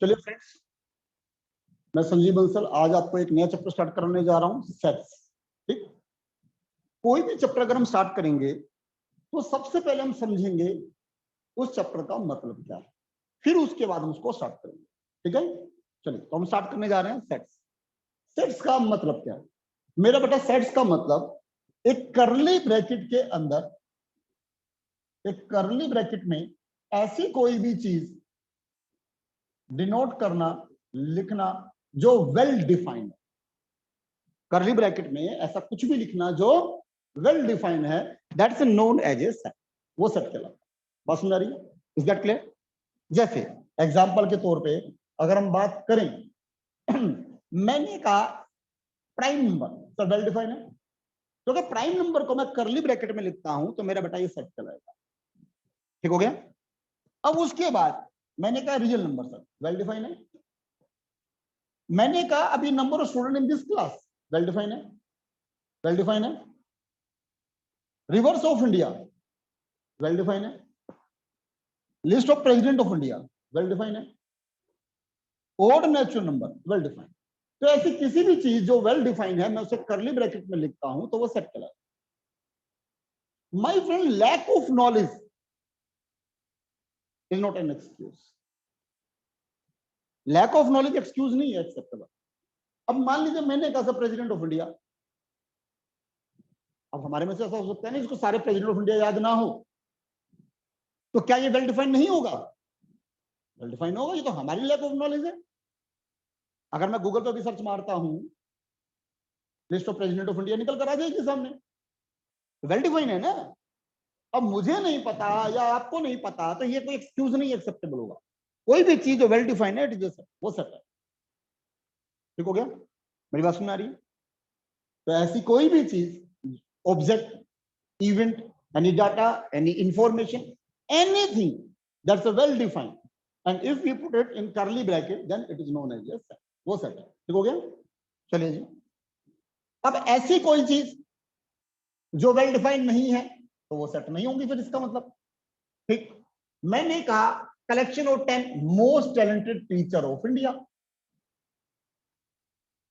चलिए फ्रेंड्स, मैं संजीव बंसल आज आपको एक नया चैप्टर स्टार्ट करने जा रहा हूं, सेट्स। ठीक, कोई भी चैप्टर अगर हम स्टार्ट करेंगे तो सबसे पहले हम समझेंगे उस चैप्टर का मतलब क्या है, फिर उसके बाद हम उसको स्टार्ट करेंगे। ठीक है, चलिए तो हम स्टार्ट करने जा रहे हैं सेट्स। सेट्स का मतलब क्या है मेरा बेटा? सेट्स का मतलब एक कर्ली ब्रैकेट के अंदर, एक कर्ली ब्रैकेट में ऐसी कोई भी चीज डिनोट करना, लिखना जो वेल डिफाइंड है। कर्ली ब्रैकेट में ऐसा कुछ भी लिखना जो वेल डिफाइंड है, that's known as a set. वो सेट कहलाता है। बात समझ आ रही है? Is that clear? जैसे एग्जांपल के तौर पे अगर हम बात करें मैंने कहा प्राइम नंबर, तो वेल डिफाइंड है, क्योंकि प्राइम नंबर को मैं कर्ली ब्रैकेट में लिखता हूं तो मेरा बेटा ये सेट कहलाएगा। ठीक हो गया? अब उसके बाद मैंने कहा real number, sir well defined है। मैंने कहा अभी number of student in this class, well defined है, वेल डिफाइंड है। Rivers of India, well defined है। List of president of India, well defined है। Odd natural number, well defined. तो ऐसी किसी भी चीज जो वेल डिफाइंड है मैं उसे कर्ली ब्रैकेट में लिखता हूं तो वो सेट कहलाता है। My friend, lack of knowledge is not an excuse. Lack of knowledge excuse नहीं है, एक्सेप्टेबल। अब मान लीजिए मैंने कहा था प्रेसिडेंट ऑफ इंडिया, अब हमारे में से ऐसा हो सकता है ना जिसको सारे प्रेसिडेंट ऑफ इंडिया याद ना हो, तो क्या ये वेल डिफाइंड नहीं होगा? वेल डिफाइंड होगा, ये तो हमारी लैक ऑफ नॉलेज है। अगर मैं गूगल पर भी सर्च मारता हूं, list of president of India निकल कर आ जाएगी सामने, वेल डिफाइंड है ना। अब मुझे नहीं पता या आपको नहीं पता तो ये कोई एक्सक्यूज नहीं एक्सेप्टेबल होगा। कोई भी चीज जो वेल डिफाइंड है इट इज वो सेट है। ठीक हो गया? मेरी बात सुन आ रही है? तो ऐसी कोई भी चीज, object, event, any data, any information, anything that's a well defined, and if we put it in curly bracket then it is known as a set. वो सेट है। ठीक हो गया? चलिए जी, अब ऐसी कोई चीज जो वेल डिफाइंड नहीं है तो वो सेट नहीं होगी फिर, इसका मतलब। ठीक, मैंने कहा collection of 10 most talented teacher of India.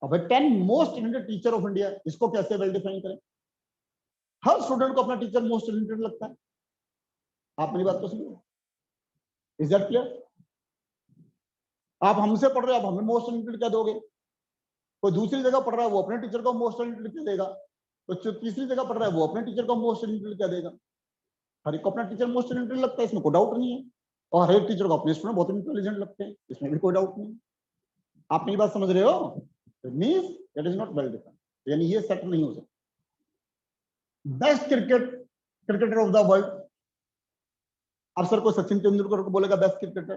अब 10 most talented teacher of India, इसको कैसे वेल डिफाइन करें? हर स्टूडेंट को अपना टीचर मोस्ट टैलेंटेड लगता है। आप मेरी बात को समझो, इज दैट क्लियर? आप हमसे पढ़ रहे हो, आप हमें मोस्ट टैलेंटेड क्या दोगे? कोई दूसरी जगह पढ़ रहा है वो अपने टीचर को मोस्ट टैलेंटेड क्या देगा? तो तीसरी जगह पढ़ रहा है वो अपने टीचर को मोस्ट टैलेंटेड क्या देगा? हर एक को अपना टीचर मोस्ट टैलेंटेड लगता है, इसमें कोई डाउट नहीं है। और हर एक टीचर को अपने स्टूडेंट बहुत इंटेलिजेंट लगते हैं, इसमें भी कोई डाउट नहीं। आप मेरी बात समझ रहे हो? Means that is not well defined, यानी ये सेट नहीं हो सकता। Best cricketer of the world, अब सर कोई सचिन तेंदुलकर को बोलेगा बेस्ट क्रिकेटर,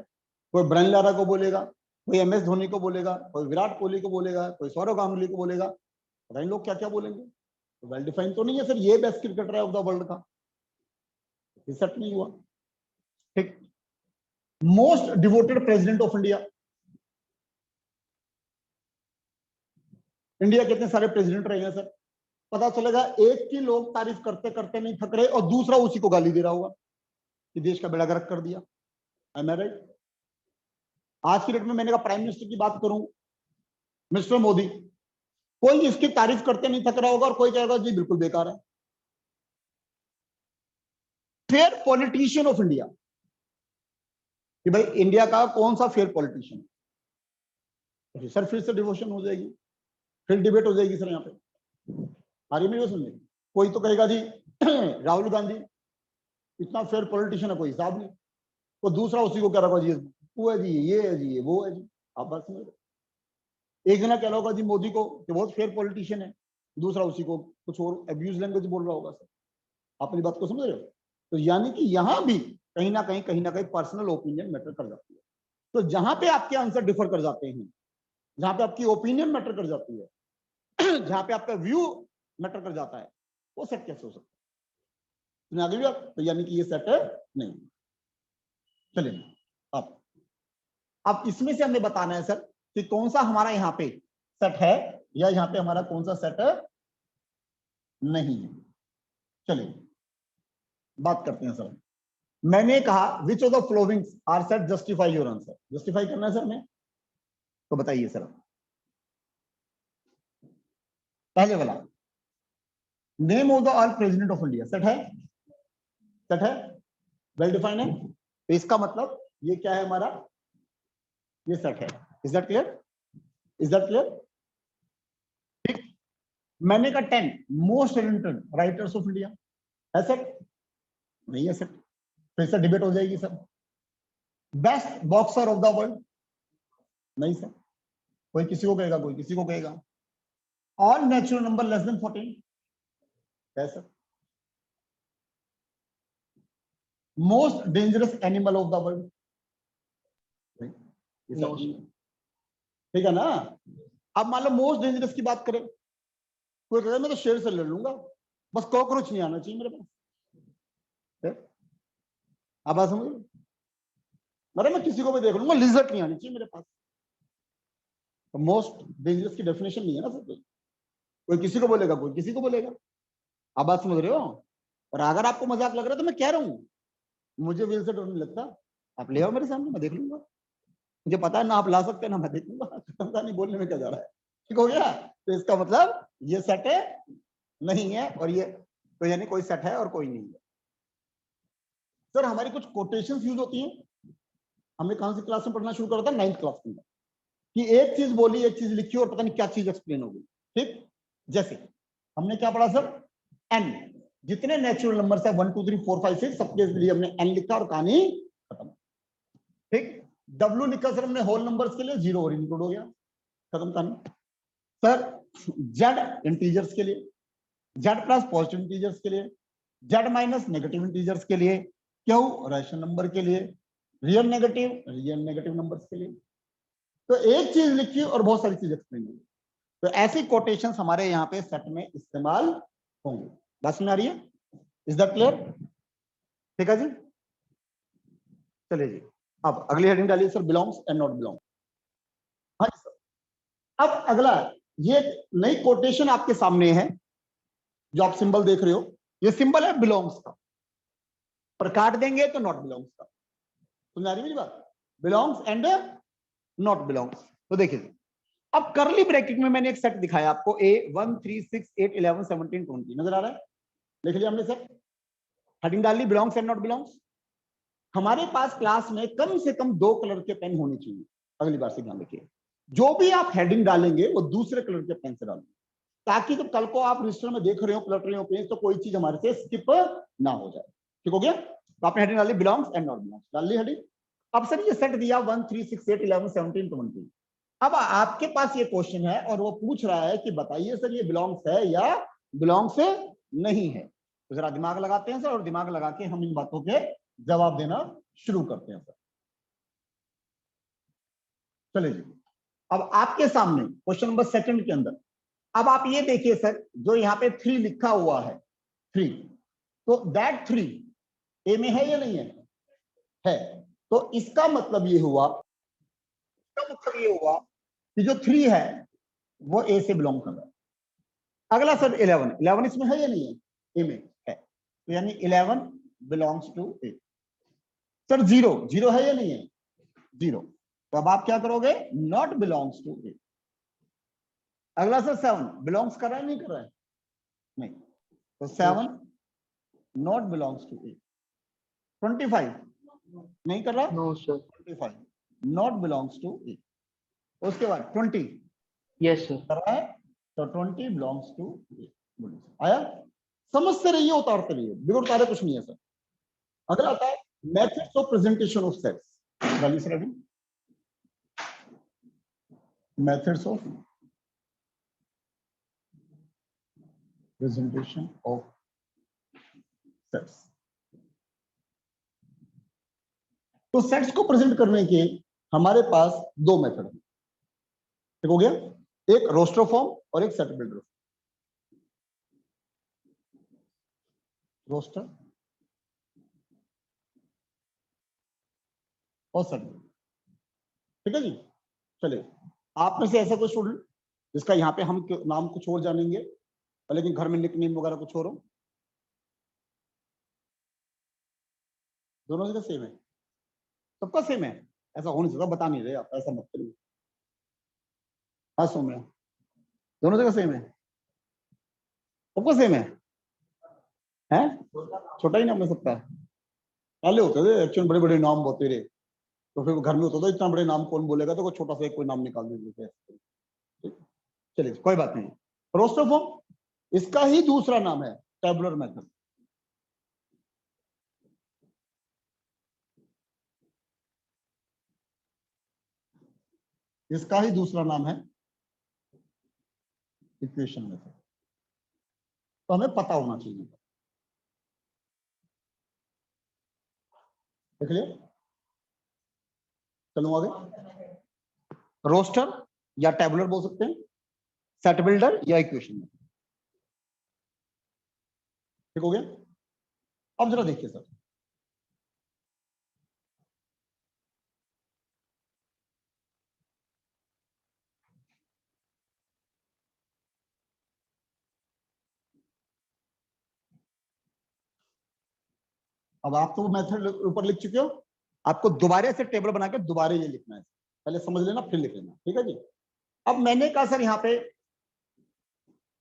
कोई ब्रायन लारा को बोलेगा, कोई MS धोनी को बोलेगा, कोई विराट कोहली को बोलेगा, कोई सौरव गांगुली को बोलेगा, पता नहीं लोग क्या क्या बोलेंगे। तो वेल डिफाइंड तो नहीं है सर ये बेस्ट क्रिकेटर है ऑफ द वर्ल्ड का, सेट नहीं हुआ। ठीक, most devoted president of India, India के इतने सारे प्रेसिडेंट रहे हैं सर, पता चलेगा एक की लोग तारीफ करते करते नहीं थक रहे और दूसरा उसी को गाली दे रहा होगा कि देश का बेड़ा गर्क कर दिया। Am I right? आज की डेट में मैंने कहा प्राइम मिनिस्टर की बात करूं, मिस्टर मोदी, कोई इसकी तारीफ करते नहीं थक रहा होगा और कोई कहेगा जी बिल्कुल बेकार है। फेयर पॉलिटिशियन ऑफ इंडिया, कि भाई इंडिया का कौन सा फेयर पॉलिटिशियन है? सर फिर से डिवोशन हो जाएगी, फिर डिबेट हो जाएगी सर यहाँ पे। आ रही मेरी समझे? कोई तो कहेगा जी राहुल गांधी इतना फेयर पॉलिटिशियन है कोई हिसाब नहीं, तो दूसरा उसी को कह रहा होगा जी वो है जी, ये है जी, वो है जी। आप बात समझ रहे? एक जना कह रहा होगा जी मोदी को कि बहुत फेयर पॉलिटिशियन है, दूसरा उसी को कुछ और अब्यूज लैंग्वेज बोल रहा होगा। सर आप मेरी बात को समझ रहे हो? तो यानी कि यहां भी कहीं ना कहीं पर्सनल ओपिनियन मैटर कर जाती है। तो जहां पे आपके आंसर डिफर कर जाते हैं, जहां पे आपकी ओपिनियन मैटर कर जाती है, जहां पे आपका व्यू मैटर कर जाता है, वो सेट कैसे हो सकता है? आगे भी आप, तो यानी कि ये सेट है नहीं। चलिए अब इसमें से हमें बताना है सर कि कौन सा हमारा यहाँ पे सेट है या यहाँ पे हमारा कौन सा सेट नहीं है। चलिए बात करते हैं सर। मैंने कहा which of the following are set, justify your answer. Justify करना है सर हमें, तो बताइए सर, पहले वाला name of the all president of India set है, सेट है, वेल डिफाइंड है। तो इसका मतलब ये क्या है हमारा, ये सेट है। Is that clear, is that clear? ठीक, मैंने कहा 10 most talented writers of India, है सेट? नहीं है सेट, फिर से डिबेट हो जाएगी sir. Best boxer of the world, नहीं सर, कोई किसी को कहेगा, कोई किसी को कहेगा। All natural number less than 14, है sir. Most dangerous animal of the world, ठीक है ना। अब मान लो मोस्ट डेंजरस की बात करें, कोई कहता है मैं तो शेर से लड़ लूंगा, बस कॉकरोच नहीं आना चाहिए मेरे पास। आप बात समझ, अरे मैं किसी को भी देख लूंगा, लिजर्ट नहीं आनी चाहिए मेरे पास। तो मोस्ट डेंजरस की डेफिनेशन नहीं है ना सर, कोई किसी को बोलेगा, कोई किसी को बोलेगा। आप बात समझ रहे हो? और अगर आपको मजाक लग रहा है तो मैं कह रहा हूँ, मुझे व्हील से डर नहीं लगता, आप ले आओ मेरे सामने, मैं देख लूंगा। मुझे पता है ना आप ला सकते हैं ना मैं देख लूंगा, पता नहीं बोलने में क्या जा रहा है। ठीक हो गया? तो इसका मतलब ये सेट है नहीं है, और ये तो यानी कोई सेट है और कोई नहीं है। सर हमारी कुछ कोटेशंस यूज होती हैं, हमने कौन सी क्लास में पढ़ना शुरू करा था, 9th क्लास में, कि एक चीज बोली, एक चीज लिखी और पता नहीं क्या चीज एक्सप्लेन हो गई। ठीक, जैसे हमने क्या पढ़ा सर, एन, जितने नेचुरल नंबर है 1 2 3 4 5 6 सबके लिए हमने एन लिखा और कहानी खत्म। ठीक, डब्ल्यू लिखा सर हमने होल नंबर्स के लिए, 0 और इंक्लूड हो गया, खत्म कहानी। सर जेड इंटीजर्स के लिए, जेड प्लस पॉजिटिव इंटीजर्स के लिए, जेड माइनस नेगेटिव इंटीजर्स के लिए, क्यू रैशनल नंबर के लिए, रियल नेगेटिव नंबर्स के लिए। तो एक चीज लिखी और बहुत सारी चीज एक्सप्लेन हुई। तो ऐसी कोटेशन हमारे यहाँ पे सेट में इस्तेमाल होंगे। बात समझ आ रही है? Is that clear? ठीक है जी, चलिए जी, अब अगली हेडिंग डालिए sir, belongs and not belong. हाँ जी सर। अब अगला, ये नई कोटेशन आपके सामने है, जो आप सिंबल देख रहे हो, ये सिंबल है बिलोंग्स का, पर काट देंगे तो नॉट बिलोंग्स का। समझ आ रही मेरी बात? Belongs and not belongs. तो देखिए, अब करली ब्रैकेट में मैंने एक सेट दिखाया आपको, ए 1 3 6 8 11 17 20, नजर आ रहा है? लिख लिया हमने सर, हेडिंग डाल ली बिलोंग्स एंड नॉट बिलोंग्स। हमारे पास क्लास में कम से कम 2 कलर के पेन होने चाहिए, अगली बार से ध्यान रखिए। जो भी आप हेडिंग डालेंगे वो दूसरे कलर के पेन से डालेंगे, ताकि जब कल को आप रजिस्टर में देख रहे हो, पलट रहे हो पेज, तो कोई चीज हमारे से स्किप ना हो जाए। ठीक हो गया? तो आपने हेडिंग डाली बिलोंग्स एंड नॉट बिलोंग्स, डाल ली हेडिंग। अब सर ये सेट दिया 1 3 6 8 11 17 20। अब आपके पास ये क्वेश्चन है और वो पूछ रहा है कि बताइए सर ये बिलोंग्स है या बिलोंग्स नहीं है। तो जरा दिमाग लगाते हैं सर, और दिमाग लगा के हम इन बातों के जवाब देना शुरू करते हैं सर। चलिए जी, अब आपके सामने क्वेश्चन नंबर 2 के अंदर, अब आप ये देखिए सर, जो यहाँ पे 3 लिखा हुआ है, 3, तो दैट 3 ए में है या नहीं है? है। तो इसका मतलब ये हुआ, इसका मतलब ये हुआ कि जो 3 है वो ए से बिलोंग कर रहा है। अगला सर 11, 11 इसमें है या नहीं है? ए में है, तो यानी 11 बिलोंग्स टू ए। सर 0, 0 है या नहीं है? 0, तो अब आप क्या करोगे, नॉट बिलोंग्स टू ए। अगला सर 7 बिलोंग्स कर रहा है नहीं कर रहा है? नहीं, तो 7 नॉट बिलोंग्स टू ए। 25 नहीं कर रहा? No sir, 25 not belongs to A. उसके बाद 20 यस सर कर रहा है, तो 20 बिलोंग्स टू ए। आया? समझते रहिए, उतारते रहिए, बिगड़ उतारे कुछ नहीं है सर। अगला आता है methods of presentation of sets. डालिए सर अभी, methods of presentation of sets. तो सेट्स को प्रेजेंट करने के हमारे पास 2 मेथड हैं। ठीक हो गया? एक रोस्टर फॉर्म और एक सेट बिल्डर। रोस्टर और सेट बिल्डर। ठीक है जी? चलिए, आप में से ऐसा कोई स्टूडेंट जिसका यहाँ पे हम नाम कुछ और जानेंगे, लेकिन घर में निकनेम वगैरह कुछ और हो? दोनों जगह सेम है? सबका सेम है? ऐसा हो नहीं सकता, बता नहीं रहे आप, ऐसा मत करिए। हाँ सौम्या, दोनों जगह सेम है, सबका सेम है, हैं? छोटा ही नाम है सबका। पहले होते थे एक्चुअली बड़े बड़े नाम होते रहे, तो फिर घर में होता था इतना बड़े नाम कौन बोलेगा, तो कोई छोटा सा कोई नाम निकाल देते थे। चलिए कोई बात नहीं। रोस्टर फॉर्म इसका ही दूसरा नाम है टेबुलर मेथड। इसका ही दूसरा नाम है इक्वेशन मेथड, तो हमें पता होना चाहिए। देख लिया, चलो आगे। रोस्टर या टेबुलर बोल सकते हैं, सेट बिल्डर या इक्वेशन मेथड। ठीक हो गया। अब जरा देखिए सर, अब आप तो मेथड ऊपर लिख चुके हो, आपको दोबारा से टेबल बना के दोबारा ये लिखना है, पहले समझ लेना फिर लिख लेना, ठीक है जी। अब मैंने कहा सर यहाँ पे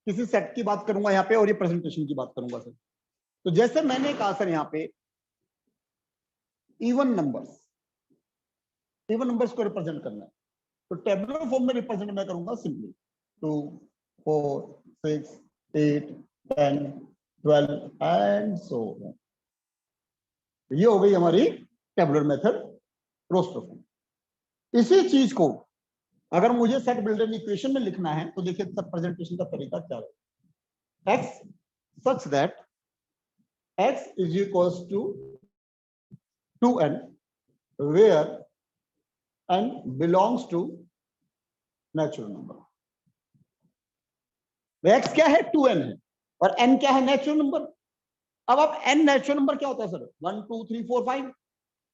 किसी सेट की बात करूंगा यहाँ पे, और ये प्रेजेंटेशन की बात करूंगा सर। तो जैसे मैंने कहा सर यहाँ पे इवन नंबर्स को रिप्रेजेंट करना है, तो टेबुलर फॉर्म में रिप्रेजेंट मैं करूंगा सिंपली 2 4 6 8 10 12 एंड सो ऑन। ये हो गई हमारी टेबुलर मेथड, रोस्टर फॉर्म। इसी चीज को अगर मुझे सेट बिल्डर इक्वेशन में लिखना है, तो देखिए सब प्रेजेंटेशन का तरीका क्या है। x such that x is equals to 2n where n belongs to natural number. x क्या है, 2n है, और n क्या है, नेचुरल नंबर। अब आप n नेचुरल नंबर क्या होता है सर, 1 2 3 4 5,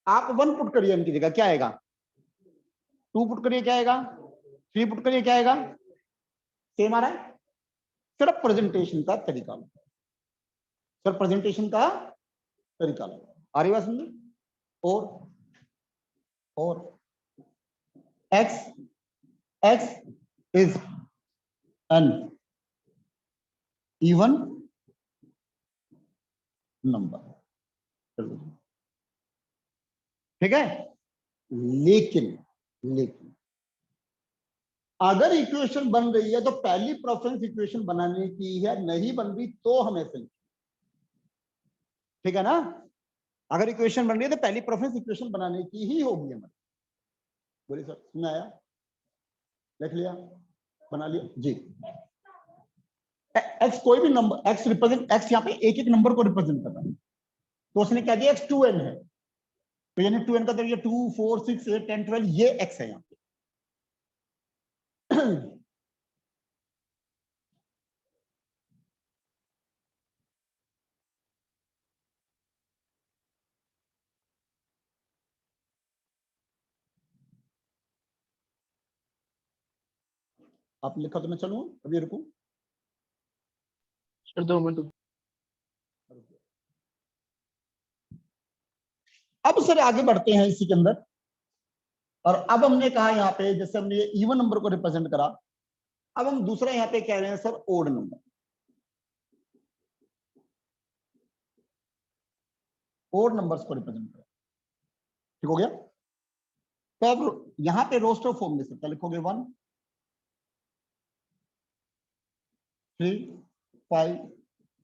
आप 1 पुट करिए n की जगह, क्या आएगा, 2 पुट करिए क्या आएगा, 3 पुट करिए क्या आएगा, सेम आ रहा है। सिर्फ प्रेजेंटेशन का तरीका, सिर्फ प्रेजेंटेशन का तरीका आ रही बात समझे। और x is an even number, ठीक है। लेकिन अगर इक्वेशन बन रही है तो पहली प्रेफरेंस इक्वेशन बनाने की है, नहीं बन रही तो हमें फिल, ठीक है ना। अगर इक्वेशन बन रही है तो पहली प्रेफरेंस इक्वेशन बनाने की ही होगी हमारी। बोलिए सर, सुना आया, लिख लिया, बना लिया जी। एक्स कोई भी नंबर, एक्स रिप्रेजेंट, एक्स यहाँ पे एक एक नंबर को रिप्रेजेंट कर रहा है, तो उसने क्या दिया, एक्स 2n है, तो यानी 2n का मतलब 2 4 6 8 10 12 ये एक्स है यहाँ पे। आप लिखा तो मैं चलूँ, अभी रुकूं सर 2 मिनट। अब सर आगे बढ़ते हैं इसी के अंदर, और अब हमने कहा यहाँ पे जैसे हमने ये इवन नंबर को रिप्रेजेंट करा, अब हम दूसरा यहाँ पे कह रहे हैं sir odd number. Odd numbers को रिप्रेजेंट करें, ठीक हो गया। तो अब यहाँ पे रोस्टर फॉर्म में से लिखोगे 1 3 5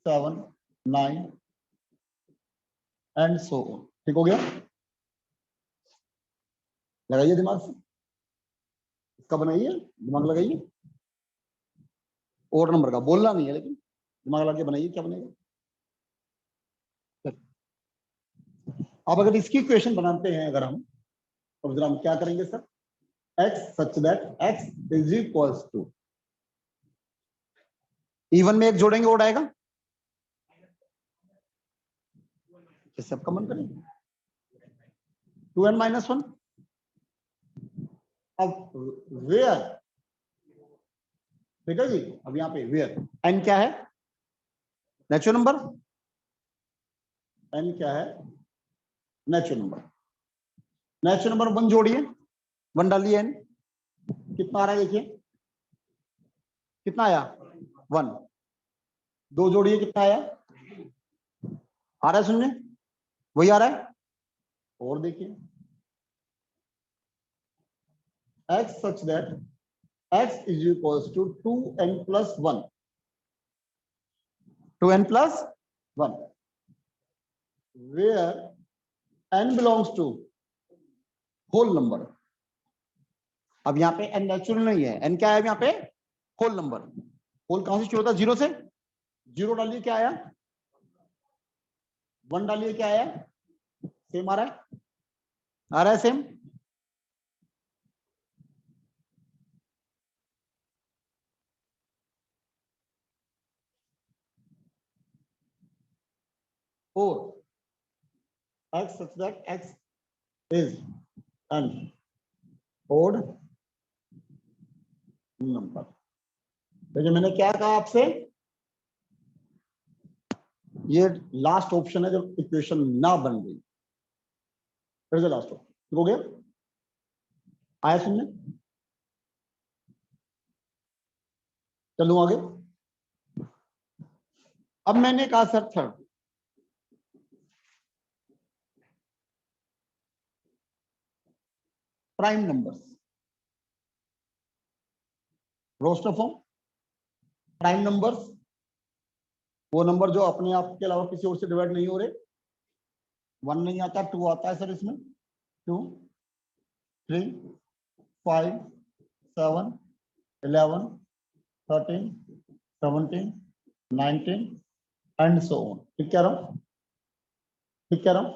7 9 एंड सो ऑन, ठीक हो गया। लगाइए दिमाग से, इसका बनाइए, दिमाग लगाइए। ओड नंबर का बोलना नहीं है, लेकिन दिमाग लगा के बनाइए, क्या बनेगा। अब अगर इसकी इक्वेशन बनाते हैं अगर हम, तो जरा हम क्या करेंगे sir, x such that x is equals to, even में एक जोड़ेंगे ओड आएगा, जैसे आपका मन करें, 2n - 1। अब वेयर, ठीक है जी, अब यहाँ पे वेयर n क्या है, नेचुरल नंबर, n क्या है, नेचुरल नंबर। नेचुरल नंबर 1 जोड़िए, 1 डालिए n, कितना आ रहा है देखिए, कितना आया 1, 2 जोड़िए कितना आया, आ रहा है सुनने, वही आ रहा है। और देखिए x such that x is equals to 2n plus 1, 2n plus 1, where n belongs to whole number। अब यहाँ पे n नेचुरल नहीं है, n क्या है यहाँ पे, होल नंबर। होल कहां से शुरू होता है, 0 से, 0 डालिए क्या आया 1, डालिए क्या आया, सेम आ रहा है, आ रहा है सेम। और x such that x is an odd number। देखिए मैंने क्या कहा आपसे, ये लास्ट ऑप्शन है जब इक्वेशन ना बन गई, फिर से लास्ट ऑप्शन हो गया, आया सुनने, चलूं आगे। अब मैंने कहा sir third, prime numbers, roster form, prime numbers वो नंबर जो अपने आप के अलावा किसी और से डिवाइड नहीं हो रहे, 1 नहीं आता, 2 आता है सर इसमें, 2, 3, 5, 7, 11, 13, 17, 19 एंड सो ऑन। ठीक कह रहा हूं, ठीक कह रहा हूं।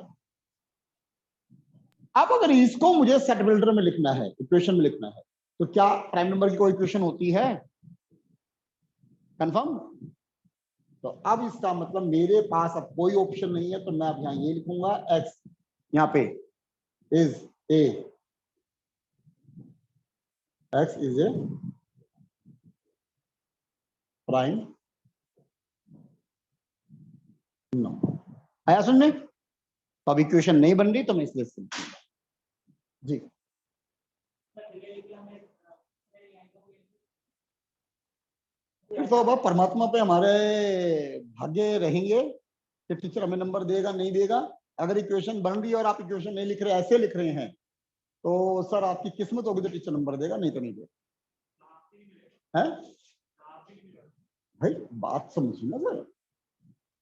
अब अगर इसको मुझे सेट बिल्डर में लिखना है, इक्वेशन में लिखना है, तो क्या प्राइम नंबर की कोई इक्वेशन होती है, कंफर्म। तो अब इसका मतलब मेरे पास अब कोई ऑप्शन नहीं है, तो मैं अब यहां ये लिखूंगा x यहाँ पे is a, x is a prime number. आया सुनने, तो अब इक्वेशन नहीं बन रही तो मैं इसलिए जी, फिर तो अब परमात्मा पे हमारे भाग्य रहेंगे कि टीचर हमें नंबर देगा नहीं देगा। अगर इक्वेशन बन रही है और आप इक्वेशन नहीं लिख रहे, ऐसे लिख रहे हैं, तो सर आपकी किस्मत होगी तो टीचर नंबर देगा, नहीं तो नहीं देगा। है भाई, बात समझिए ना सर,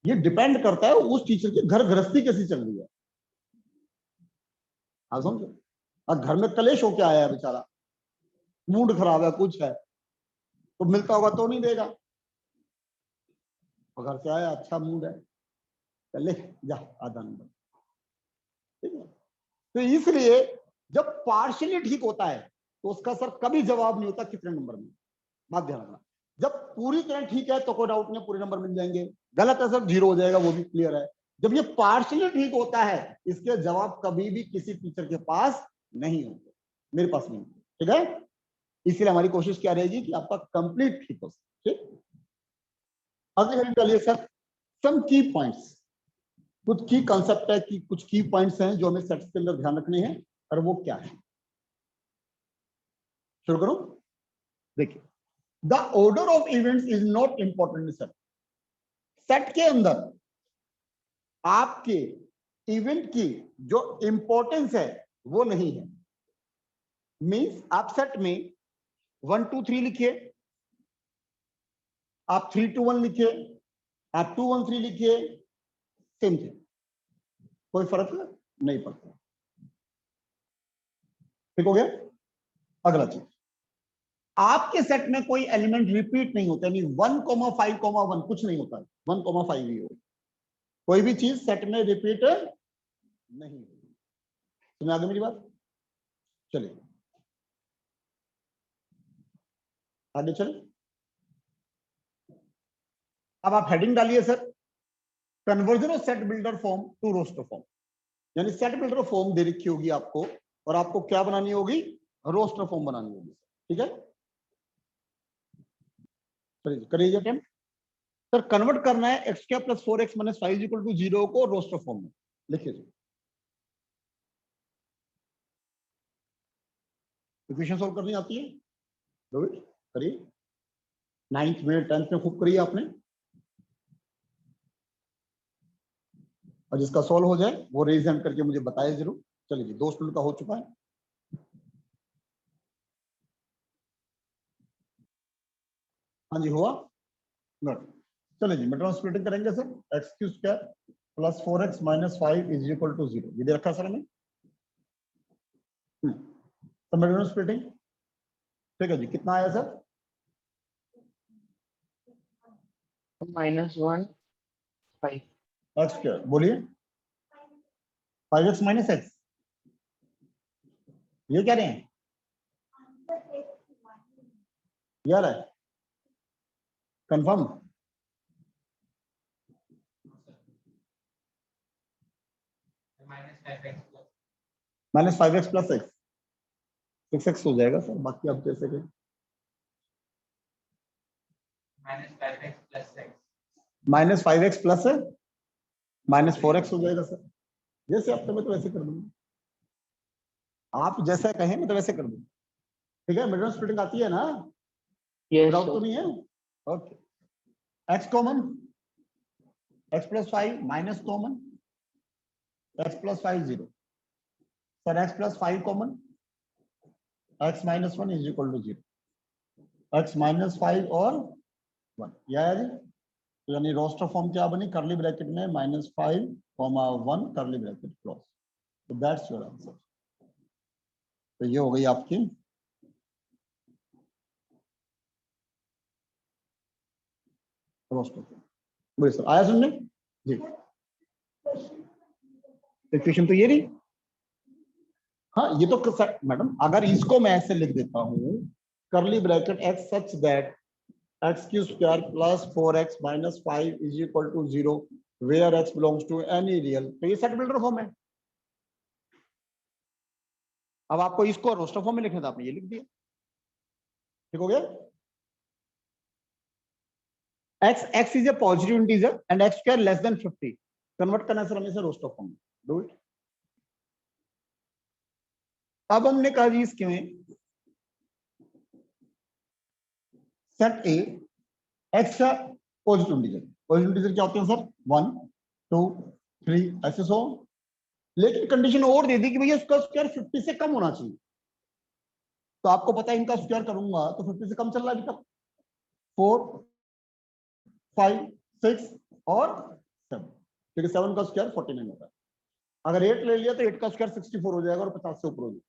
ये डिपेंड करता है उस टीचर की घर गृहस्थी कैसी चल रही है। हाँ समझो, और घर में कलेश होके आया है बेचारा, मूड खराब है, कुछ है, तो मिलता होगा तो नहीं देगा, और घर से आया अच्छा मूड है, चले जा आधा नंबर। ठीक है, तो इसलिए जब पार्शियली ठीक होता है तो उसका सर कभी जवाब नहीं होता कितने नंबर में, बात ध्यान रखना। जब पूरी तरह ठीक है तो कोई डाउट नहीं, पूरे नंबर मिल जाएंगे, गलत है सर 0 हो जाएगा, वो भी क्लियर है। जब ये पार्शियली ठीक होता है, इसके जवाब कभी भी किसी टीचर के पास नहीं होंगे, मेरे पास नहीं होंगे। ठीक है, इसलिए हमारी कोशिश क्या रहेगी कि आपका कंप्लीट ठीक हो। ठीक, अगली हेडिंग डालिए सर, सम की पॉइंट्स। कुछ की कॉन्सेप्ट है कि कुछ की पॉइंट्स हैं जो हमें सेट्स के अंदर ध्यान रखने हैं, और वो क्या है, शुरू करो। देखिए, the order of events is not important sir. Set के अंदर आपके इवेंट की जो इंपॉर्टेंस है वो नहीं है। मींस आप सेट में 1 2 3 लिखिए, आप 3 2 1 लिखिए, आप 2 1 3 लिखिए, सेम थिंग, कोई फर्क नहीं पड़ता। ठीक हो गया। अगला चीज, आपके सेट में कोई एलिमेंट रिपीट नहीं होता, यानी 1,5,1 कुछ नहीं होता, 1,5 ही हो, कोई भी चीज सेट में रिपीट नहीं होती। सुना आगे मेरी बात, चलिए आगे चले। अब आप हेडिंग डालिए sir, conversion of set builder form to roster form. यानी सेट बिल्डर फॉर्म दे रखी होगी आपको, और आपको क्या बनानी होगी, रोस्टर फॉर्म बनानी होगी। ठीक है, चलिए करिए अटेम्प्ट। सर कन्वर्ट करना है एक्स क्या plus 4x minus 5 equal to 0 को रोस्टर फॉर्म में, लिखिए जी। इक्वेशन सॉल्व करनी आती है, करिए। 9th में 10th में खूब करिए आपने, और जिसका सॉल्व हो जाए वो रेज हैंड करके मुझे बताए जरूर। चलिए जी, 2 स्टूडेंट का हो चुका है। हाँ जी हुआ, गुड। चलिए जी, मेट्रोन स्प्लिटिंग करेंगे sir. X q square plus 4x minus 5 is equal to 0, ये दे रखा सर हमें। तो मेट्रोन स्प्लिटिंग ठीक है जी, कितना आया सर? -1 5 एक्स स्क्वायर बोलिए, 5x माइनस एक्स, ये कह रहे हैं यार है confirm? Minus 5x plus x, 6x हो जाएगा सर, बाकी आप जैसे कि minus 5x plus minus 4x हो जाएगा सर। जैसे आप मैं तो वैसे कर दूंगा, आप जैसा कहें मैं तो वैसे कर दूंगा। ठीक है, मिड स्प्लिटिंग आती है ना, यस डाउट तो सर। नहीं है? Okay, x common, x plus 5 minus common, x plus 5 0 sir, x plus 5 common, x minus 1 is equal to 0, x minus 5 और 1, या है जी। तो यानी रोस्टर फॉर्म क्या बनी, करली ब्रैकेट में -5, 1 करली ब्रैकेट क्लोज। तो दैट्स योर आंसर। तो ये हो गई आपकी रोस्टर फॉर्म। बोलिए सर, आया सुनने जी? इक्वेशन तो ये रही। हाँ ये तो मैडम, अगर इसको मैं ऐसे लिख देता हूँ, curly bracket x such that x q square plus 4x minus 5 is equal to 0 where x belongs to any real, तो ये सेट बिल्डर फॉर्म है। अब आपको इसको रोस्टर फॉर्म में लिखना था, आपने ये लिख दिया, ठीक हो गया। x is a positive integer and x square less than 50, convert करना सर हमें रोस्टर फॉर्म में, डू इट। अब हमने कहा जी इसके में सेट ए एक्स का पॉजिटिव इंटीजर, पॉजिटिव इंटीजर क्या होते हैं सर? 1 2 3 ऐसे सो, लेकिन कंडीशन और दे दी कि भैया उसका स्क्वायर 50 से कम होना चाहिए। तो आपको पता है इनका स्क्वायर करूंगा तो 50 से कम चल रहा है अभी तक, 4 5 6 और 7, क्योंकि 7 का स्क्वायर 49 होता है। अगर 8 ले लिया तो 8 का स्क्वायर 64 हो जाएगा और 50 से ऊपर हो जाएगा,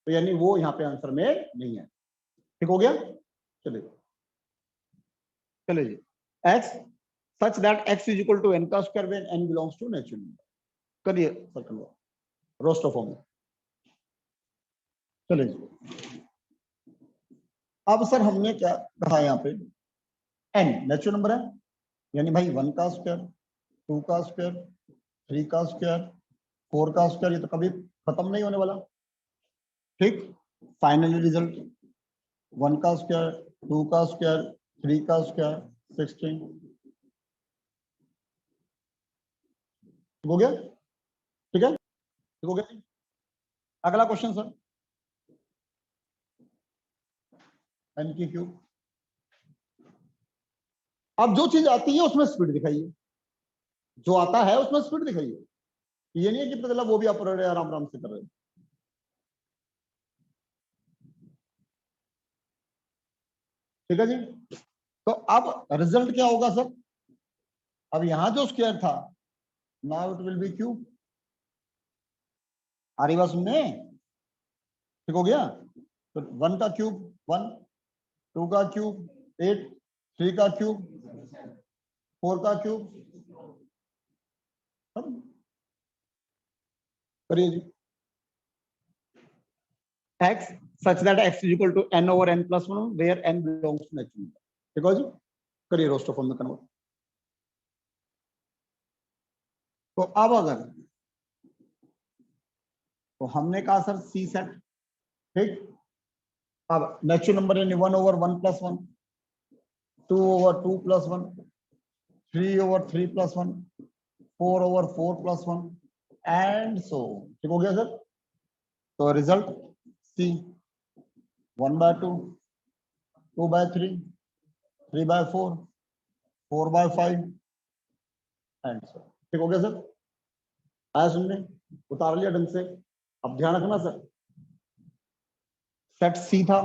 तो यानी वो यहाँ पे आंसर में नहीं है। ठीक हो गया। चलिए चलिए जी, x such that x is equal to n का square when n belongs to natural number, करिए सर्कल रोस्टर फॉर्म में। चलिए जी, अब सर हमने क्या कहा यहाँ पे, n नेचुरल नंबर है, यानी भाई 1 का स्क्वायर, 2 का स्क्वायर, 3 का स्क्वायर, 4 का स्क्वायर, ये तो कभी खत्म नहीं होने वाला। ठीक, फाइनली रिजल्ट 1 का स्क्वायर, 2 का स्क्वायर, 3 का स्क्वायर 16, हो गया। ठीक है, ठीक हो गया। अगला क्वेश्चन सर, n की क्यूब। अब जो चीज आती है उसमें स्पीड दिखाइए, जो आता है उसमें स्पीड दिखाइए, ये नहीं है कि मतलब वो भी आप आराम आराम से कर रहे हैं। ठीक है जी, तो अब रिजल्ट क्या होगा सर? अब यहां जो स्क्वायर था, now it will be cube. आ रही बात सुनने? ठीक हो गया। तो 1 का क्यूब 1, 2 का क्यूब 8, 3 का क्यूब 4 का क्यूब, करिए जी। x such that x is equal to n over n plus 1 where n belongs to natural number. ठीक है जी, करिए रोस्टर फॉर्म में कन्वर्ट। तो अब अगर, तो हमने कहा सर सी सेट, ठीक। अब नेचुरल नंबर यानी 1 over 1 plus 1, 2 over 2 plus 1, 3 over 3 plus 1, 4 over 4 plus 1 and so. ठीक हो गया सर। तो रिजल्ट सी 1/2, 2/3, 3/4, 4/5 एंड सो। ठीक हो गया सर? आया सुनने? उतार लिया ढंग से। अब ध्यान रखना सर, सेट सी था,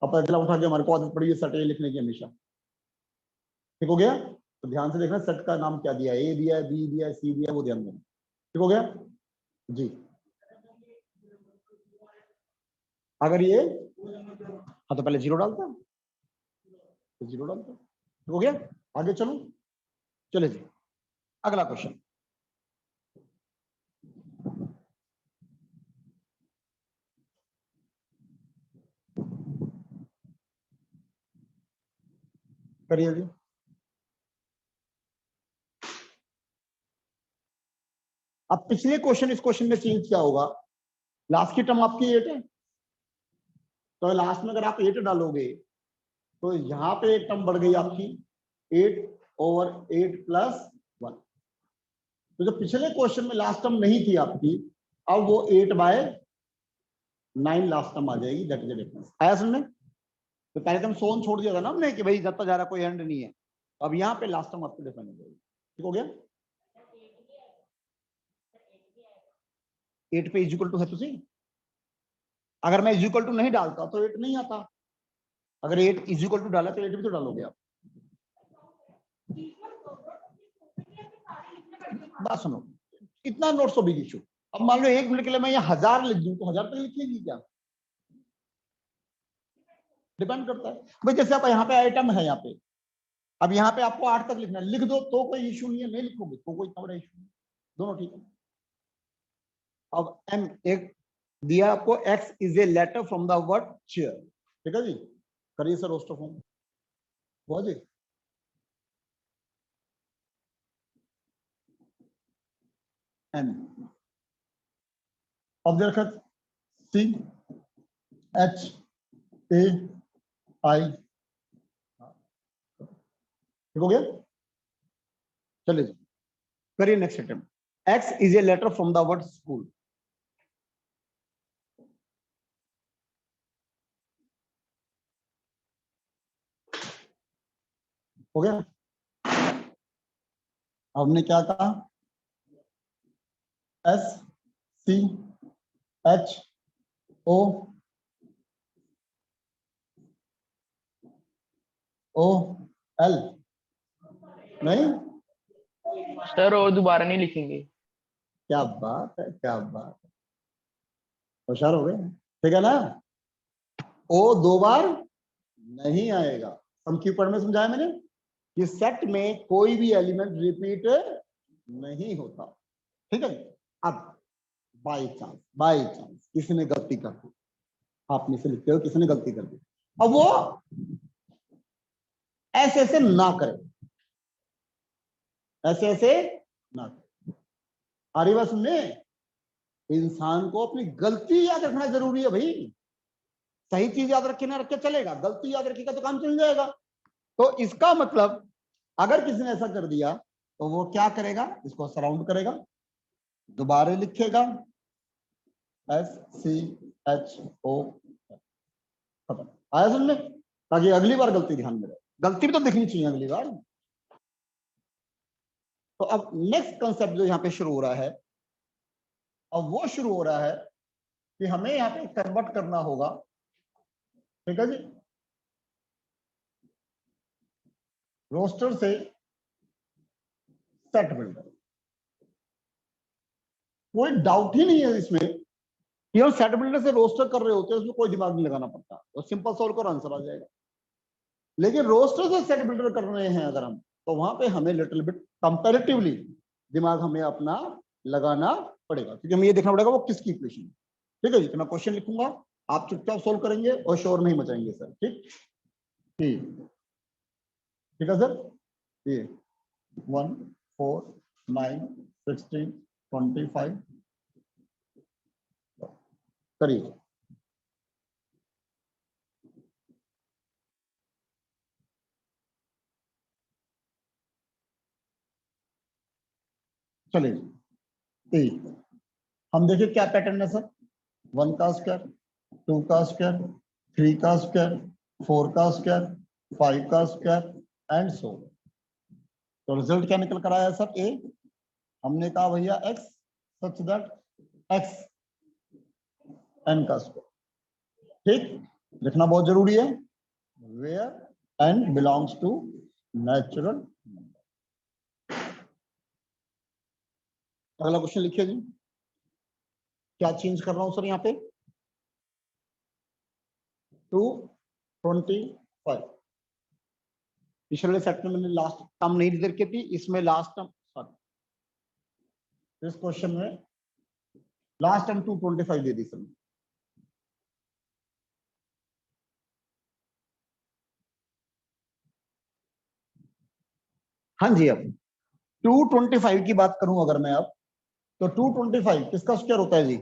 अब अगला उठा के हमारे को आदत पड़ी है सेट ए लिखने की हमेशा। ठीक हो गया? तो ध्यान से देखना सेट का नाम क्या दिया है, ए दिया है, बी दिया है, सी दिया है, वो ध्यान देना। ठीक हो गया जी? अगर ये हाँ तो पहले जीरो डालता, तो जीरो डालता। ठीक हो गया? आगे चलो, चले जी अगला क्वेश्चन। करिए जी। अब पिछले क्वेश्चन इस क्वेश्चन में चेंज क्या होगा, लास्ट की टर्म आपकी 8 है, तो लास्ट में अगर आप 8 डालोगे तो यहाँ पे एक टर्म बढ़ गई आपकी 8/8 + 1। तो जो पिछले क्वेश्चन में लास्ट टर्म नहीं थी आपकी, अब वो 8/9 लास्ट टर्म आ जाएगी। That is the difference. आया सुनने? तो पहले तो हम सोन छोड़ दिया था ना हमने कि भाई जब तक जा रहा कोई एंड नहीं है, तो अब यहाँ पे लास्ट टर्म आपको डिफाइन हो जाएगी। ठीक हो गया? 8 पे इक्वल टू है तुसी, अगर मैं इक्वल टू नहीं डालता तो 8 नहीं आता, अगर 8 इक्वल टू डाला तो 8 भी तो डालोगे आप। बात सुनो, इतना नोट सो बिग इशू। अब मान लो 1 मिनट के लिए मैं यहाँ 1000 लिख दूं तो 1000 तक लिखेगी क्या? डिपेंड करता है भाई। जैसे आप यहाँ पे आइटम है, यहाँ पे अब यहाँ पे आपको 8 तक लिखना है, लिख दो तो कोई इशू नहीं है, नहीं लिखोगे तो कोई इतना बड़ा इशू नहीं, दोनों ठीक है। अब एम एक दिया आपको, x is a letter from the word chair. ठीक है जी? करिए सर रोस्ट ऑफ होम। हुआ जी? एम अब दरखत सी एच ए आई। ठीक हो गया? चलिए जी करिए next attempt. X is a letter from the word school. हो गया? हमने क्या कहा, S C H O O L. नहीं, सर और दोबारा नहीं लिखेंगे। क्या बात है, क्या बात है, होशियार हो गए। ठीक है ना? ओ 2 बार नहीं आएगा। हम की पढ़ में समझाया मैंने कि सेट में कोई भी एलिमेंट रिपीट नहीं होता। ठीक है? अब बाई चांस किसी ने गलती कर दी, आप में से लिखते हो किसी ने गलती कर दी, अब वो ऐसे ऐसे ना करे, ऐसे ऐसे ना करे। आ रही बात सुनने? इंसान को अपनी गलती याद रखना जरूरी है भाई। सही चीज याद रखे ना रखे चलेगा, गलती याद रखेगा तो काम चल जाएगा। तो इसका मतलब अगर किसी ने ऐसा कर दिया तो वो क्या करेगा, इसको सराउंड करेगा, दोबारा लिखेगा एस सी एच ओ, खत्म। आया सुनने? ताकि अगली बार गलती ध्यान में रहे, गलती भी तो दिखनी चाहिए अगली बार। तो अब नेक्स्ट कंसेप्ट जो यहाँ पे शुरू हो रहा है, अब वो शुरू हो रहा है कि हमें यहाँ पे कन्वर्ट करना होगा। ठीक है जी? रोस्टर से सेट बिल्डर। कोई डाउट ही नहीं है इसमें कि हम सेट बिल्डर से रोस्टर कर रहे होते हैं, उसमें कोई दिमाग नहीं लगाना पड़ता, तो सिंपल सॉल्व करो आंसर आ जाएगा। लेकिन रोस्टर से सेट बिल्डर कर रहे हैं अगर हम, तो वहां पे हमें लिटिल बिट कंपैरेटिवली दिमाग हमें अपना लगाना पड़ेगा, क्योंकि हमें ये देखना पड़ेगा वो किसकी इक्वेशन है। ठीक है जी? तो मैं क्वेश्चन लिखूंगा, आप चुपचाप सोल्व करेंगे और शोर नहीं मचाएंगे सर। ठीक ठीक ठीक है सर? ये 1 4 9 16 25 करिए। चलिए हम देखिए क्या पैटर्न है सर। 1 का स्क्वायर, 2 का स्क्वायर, 3 का स्क्वायर, 4 का स्क्वायर, 5 का स्क्वायर, एंड सो। तो रिजल्ट क्या निकल कर आया सर? ए। हमने कहा भैया x such that x n का स्क्वायर। ठीक, लिखना बहुत जरूरी है, where n belongs to natural. अगला क्वेश्चन लिखिए जी। क्या चेंज कर रहा हूं सर यहाँ पे? 225। पिछले सेट में मैंने लास्ट टर्म नहीं दे रखी थी, इसमें लास्ट टर्म, सॉरी, इस क्वेश्चन में लास्ट टर्म 225 दे दी सर। हाँ जी, अब 225 की बात करूं अगर मैं अब, तो 225 किसका स्क्वायर होता है जी?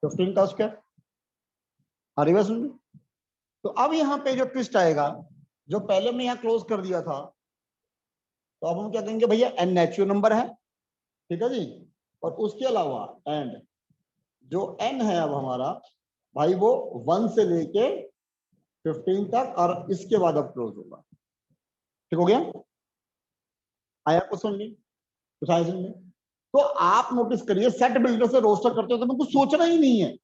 15 का स्क्वायर। आ रही बात सुन? तो अब यहाँ पे जो ट्विस्ट आएगा, जो पहले हमने यहाँ क्लोज कर दिया था, तो अब हम क्या कहेंगे भैया n नेचुरल नंबर है, ठीक है जी, और उसके अलावा एंड जो n है अब हमारा भाई वो 1 से लेके 15 तक, और इसके बाद अब क्लोज होगा। ठीक हो गया? आया कुछ समझ में? कुछ आया समझ में? तो आप नोटिस करिए, सेट बिल्डर से रोस्टर करते हो तो हमको सोचना ही नहीं है,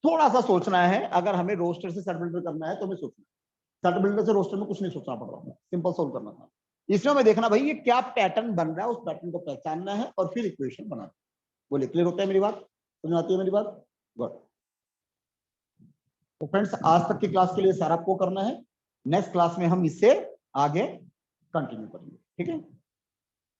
थोड़ा सा सोचना है। अगर हमें रोस्टर से सेट बिल्डर करना है तो हमें सोचना है, सेट बिल्डर से रोस्टर में कुछ नहीं सोचना पड़ रहा है, सिंपल सोल्व करना था। इसमें हमें देखना भाई ये क्या पैटर्न बन रहा है, उस पैटर्न को पहचानना है और फिर इक्वेशन बनाना। बोले क्लियर होता है मेरी बात? समझ आती है मेरी बात? गुड। तो फ्रेंड्स, आज तक की क्लास के लिए सारा आपको करना है, नेक्स्ट क्लास में हम इससे आगे कंटिन्यू करेंगे। ठीक है?